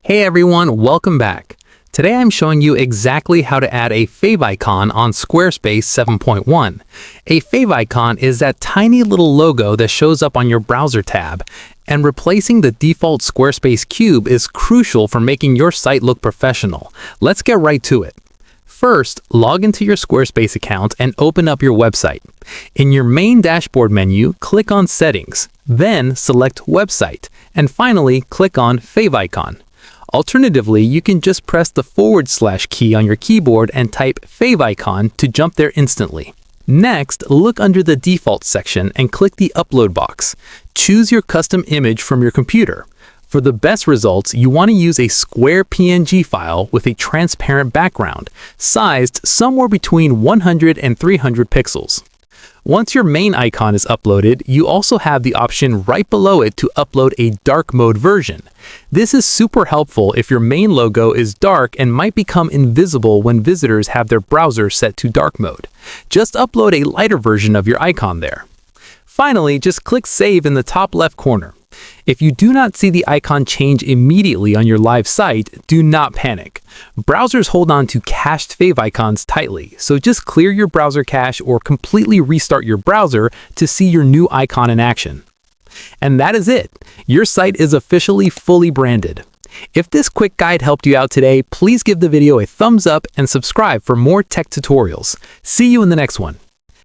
Hey everyone, welcome back. Today I'm showing you exactly how to add a favicon on Squarespace 7.1. A favicon is that tiny little logo that shows up on your browser tab, and replacing the default Squarespace cube is crucial for making your site look professional. Let's get right to it. First, log into your Squarespace account and open up your website. In your main dashboard menu, click on Settings, then select Website, and finally click on Favicon. Alternatively, you can just press the / key on your keyboard and type Favicon to jump there instantly. Next, look under the Default section and click the Upload box. Choose your custom image from your computer. For the best results, you want to use a square PNG file with a transparent background, sized somewhere between 100 and 300 pixels. Once your main icon is uploaded, you also have the option right below it to upload a dark mode version. This is super helpful if your main logo is dark and might become invisible when visitors have their browser set to dark mode. Just upload a lighter version of your icon there. Finally, just click Save in the top left corner. If you do not see the icon change immediately on your live site, do not panic. Browsers hold on to cached favicons tightly, so just clear your browser cache or completely restart your browser to see your new icon in action. And that is it. Your site is officially fully branded. If this quick guide helped you out today, please give the video a thumbs up and subscribe for more tech tutorials. See you in the next one.